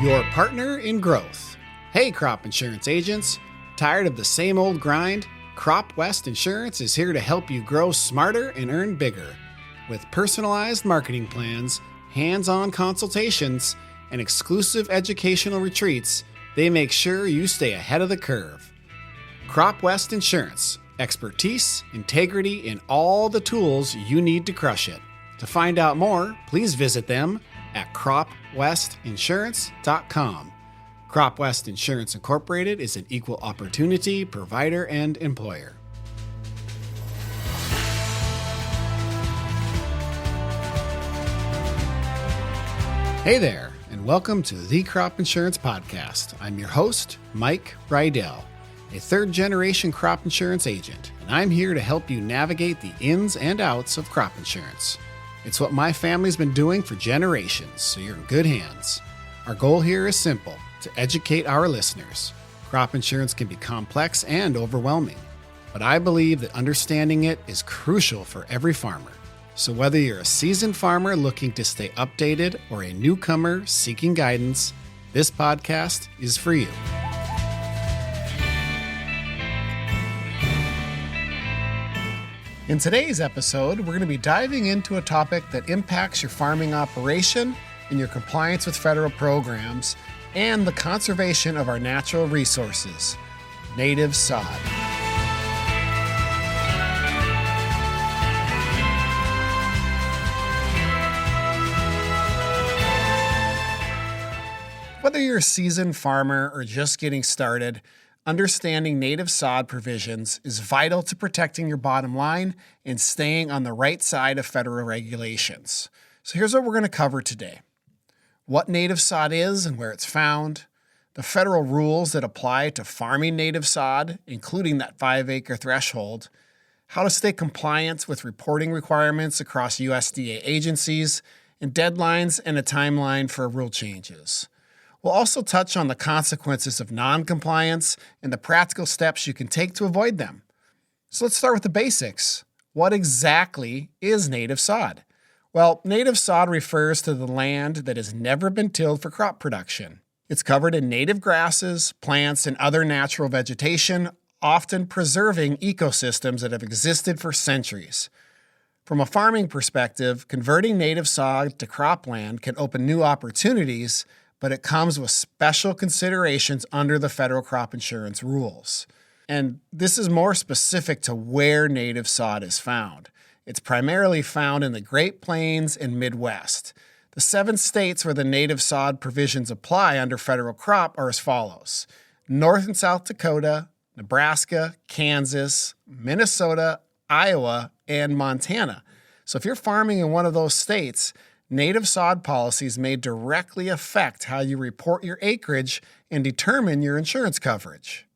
Your partner in growth. Hey, crop insurance agents. Tired of the same old grind? Crop West Insurance is here to help you grow smarter and earn bigger. With personalized marketing plans, hands-on consultations, and exclusive educational retreats, they make sure you stay ahead of the curve. Crop West Insurance. Expertise, integrity, and all the tools you need to crush it. To find out more, please visit them at cropwestinsurance.com. Crop West Insurance Incorporated is an equal opportunity provider and employer. Hey there, and welcome to the Crop Insurance Podcast. I'm your host, Mike Rydell, a third-generation crop insurance agent, and I'm here to help you navigate the ins and outs of crop insurance. It's what my family's been doing for generations, so you're in good hands. Our goal here is simple, to educate our listeners. Crop insurance can be complex and overwhelming, but I believe that understanding it is crucial for every farmer. So whether you're a seasoned farmer looking to stay updated or a newcomer seeking guidance, this podcast is for you. In today's episode, we're going to be diving into a topic that impacts your farming operation and your compliance with federal programs and the conservation of our natural resources, native sod. Whether you're a seasoned farmer or just getting started, understanding native sod provisions is vital to protecting your bottom line and staying on the right side of federal regulations. So here's what we're going to cover today. What native sod is and where it's found, the federal rules that apply to farming native sod, including that 5-acre threshold, how to stay compliant with reporting requirements across USDA agencies, and deadlines and a timeline for rule changes. We'll also touch on the consequences of non-compliance and the practical steps you can take to avoid them. So let's start with the basics. What exactly is native sod? Well, native sod refers to the land that has never been tilled for crop production. It's covered in native grasses, plants, and other natural vegetation, often preserving ecosystems that have existed for centuries. From a farming perspective, converting native sod to cropland can open new opportunities, but it comes with special considerations under the federal crop insurance rules. And this is more specific to where native sod is found. It's primarily found in the Great Plains and Midwest. The 7 states where the native sod provisions apply under federal crop are as follows: North and South Dakota, Nebraska, Kansas, Minnesota, Iowa, and Montana. So if you're farming in one of those states, native sod policies may directly affect how you report your acreage and determine your insurance coverage.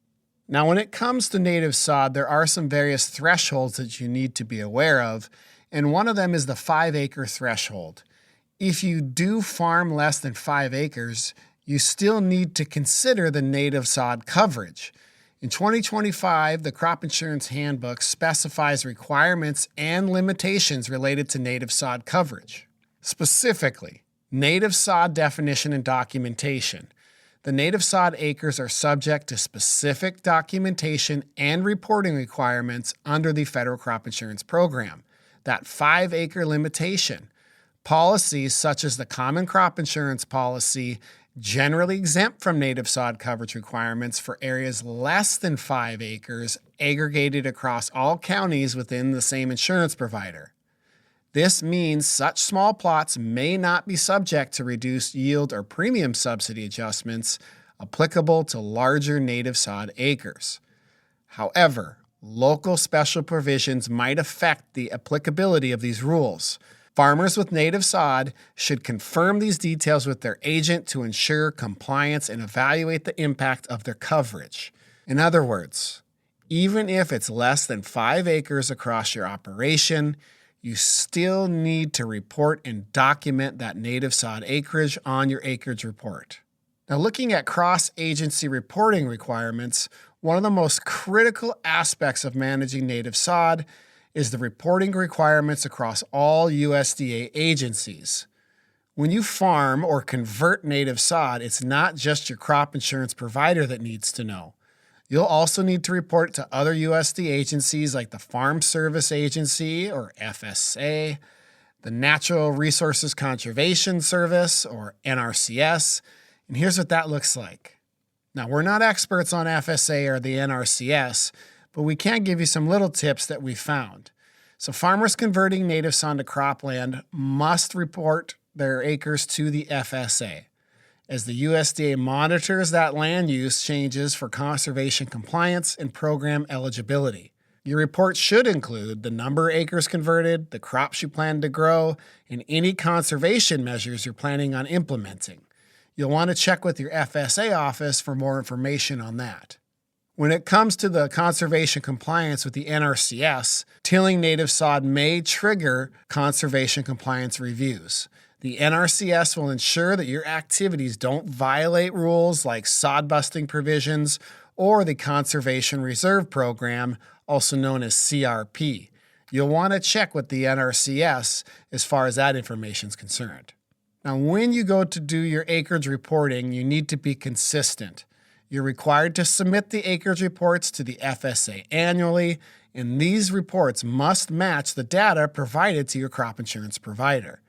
Now, when it comes to native sod, there are some various thresholds that you need to be aware of, and one of them is the 5-acre threshold. If you do farm less than 5 acres, you still need to consider the native sod coverage. In 2025, the Crop Insurance Handbook specifies requirements and limitations related to native sod coverage. Specifically, native sod definition and documentation. The native sod acres are subject to specific documentation and reporting requirements under the federal crop insurance program. That 5-acre limitation. Policies such as the Common Crop Insurance Policy generally exempt from native sod coverage requirements for areas less than 5 acres aggregated across all counties within the same insurance provider. This means such small plots may not be subject to reduced yield or premium subsidy adjustments applicable to larger native sod acres. However, local special provisions might affect the applicability of these rules. Farmers with native sod should confirm these details with their agent to ensure compliance and evaluate the impact of their coverage. In other words, even if it's less than 5 acres across your operation, you still need to report and document that native sod acreage on your acreage report. Now, looking at cross-agency reporting requirements, one of the most critical aspects of managing native sod is the reporting requirements across all USDA agencies. When you farm or convert native sod, it's not just your crop insurance provider that needs to know. You'll also need to report to other USD agencies like the Farm Service Agency, or FSA, the Natural Resources Conservation Service, or NRCS, and here's what that looks like. Now, we're not experts on FSA or the NRCS, but we can give you some little tips that we found. So farmers converting native sod to cropland must report their acres to the FSA, as the USDA monitors that land use changes for conservation compliance and program eligibility. Your report should include the number of acres converted, the crops you plan to grow, and any conservation measures you're planning on implementing. You'll want to check with your FSA office for more information on that. When it comes to the conservation compliance with the NRCS, tilling native sod may trigger conservation compliance reviews. The NRCS will ensure that your activities don't violate rules like sod busting provisions or the Conservation Reserve Program, also known as CRP. You'll want to check with the NRCS as far as that information is concerned. Now, when you go to do your acreage reporting, you need to be consistent. You're required to submit the acreage reports to the FSA annually, and these reports must match the data provided to your crop insurance provider.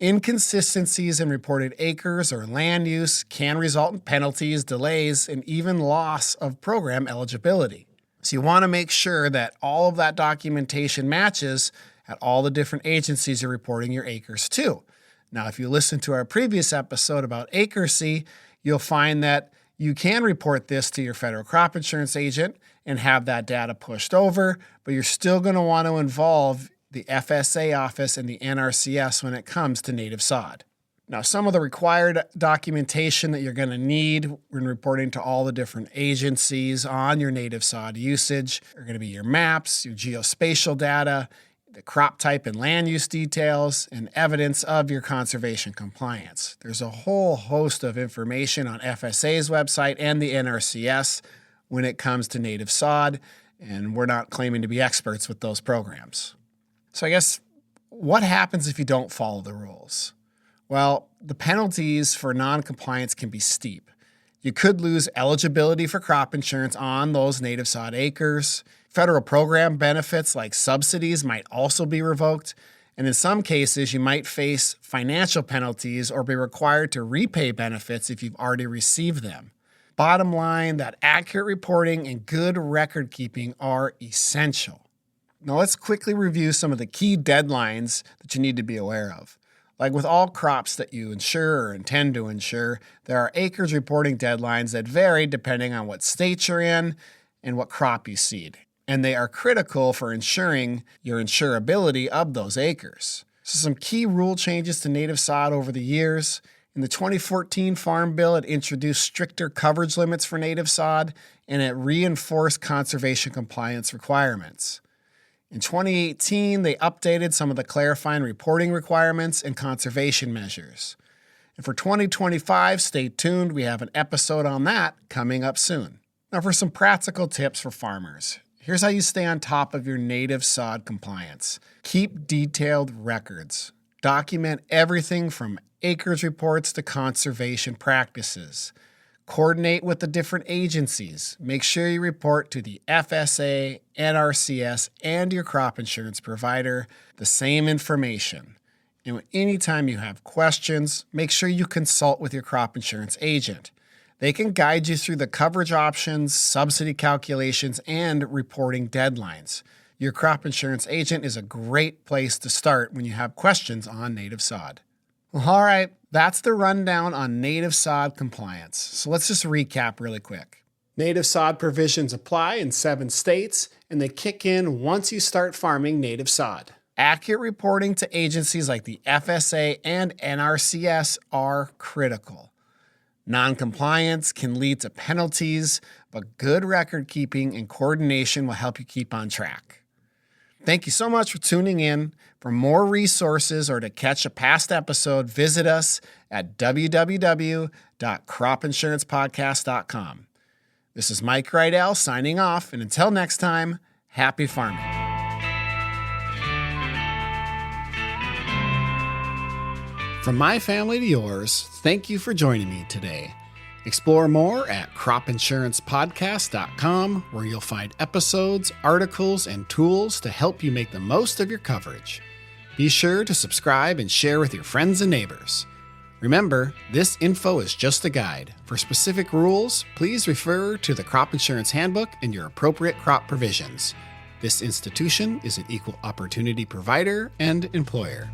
Inconsistencies in reported acres or land use can result in penalties, delays, and even loss of program eligibility. So you want to make sure that all of that documentation matches at all the different agencies you're reporting your acres to. Now, if you listen to our previous episode about accuracy, you'll find that you can report this to your federal crop insurance agent and have that data pushed over, but you're still going to want to involve the FSA office and the NRCS when it comes to native sod. Now, some of the required documentation that you're going to need when reporting to all the different agencies on your native sod usage are going to be your maps, your geospatial data, the crop type and land use details, and evidence of your conservation compliance. There's a whole host of information on FSA's website and the NRCS when it comes to native sod, and we're not claiming to be experts with those programs. So I guess, what happens if you don't follow the rules? Well, the penalties for non-compliance can be steep. You could lose eligibility for crop insurance on those native sod acres. Federal program benefits like subsidies might also be revoked, and in some cases, you might face financial penalties or be required to repay benefits if you've already received them. Bottom line, that accurate reporting and good record keeping are essential. Now let's quickly review some of the key deadlines that you need to be aware of. Like with all crops that you insure or intend to insure, there are acreage reporting deadlines that vary depending on what state you're in and what crop you seed. And they are critical for ensuring your insurability of those acres. So some key rule changes to native sod over the years. In the 2014 Farm Bill, it introduced stricter coverage limits for native sod, and it reinforced conservation compliance requirements. In 2018, they updated some of the clarifying reporting requirements and conservation measures. And for 2025, stay tuned. We have an episode on that coming up soon. Now for some practical tips for farmers. Here's how you stay on top of your native sod compliance. Keep detailed records. Document everything from acreage reports to conservation practices. Coordinate with the different agencies. Make sure you report to the FSA, NRCS, and your crop insurance provider the same information. And anytime you have questions, make sure you consult with your crop insurance agent. They can guide you through the coverage options, subsidy calculations, and reporting deadlines. Your crop insurance agent is a great place to start when you have questions on native sod. Well, all right, that's the rundown on native sod compliance. So let's just recap really quick. Native sod provisions apply in 7 states, and they kick in once you start farming native sod. Accurate reporting to agencies like the FSA and NRCS are critical. Non-compliance can lead to penalties, but good record keeping and coordination will help you keep on track. Thank you so much for tuning in. For more resources or to catch a past episode, visit us at www.cropinsurancepodcast.com. This is Mike Rydell signing off, and until next time, happy farming. From my family to yours, thank you for joining me today. Explore more at cropinsurancepodcast.com, where you'll find episodes, articles, and tools to help you make the most of your coverage. Be sure to subscribe and share with your friends and neighbors. Remember, this info is just a guide. For specific rules, please refer to the Crop Insurance Handbook and your appropriate crop provisions. This institution is an equal opportunity provider and employer.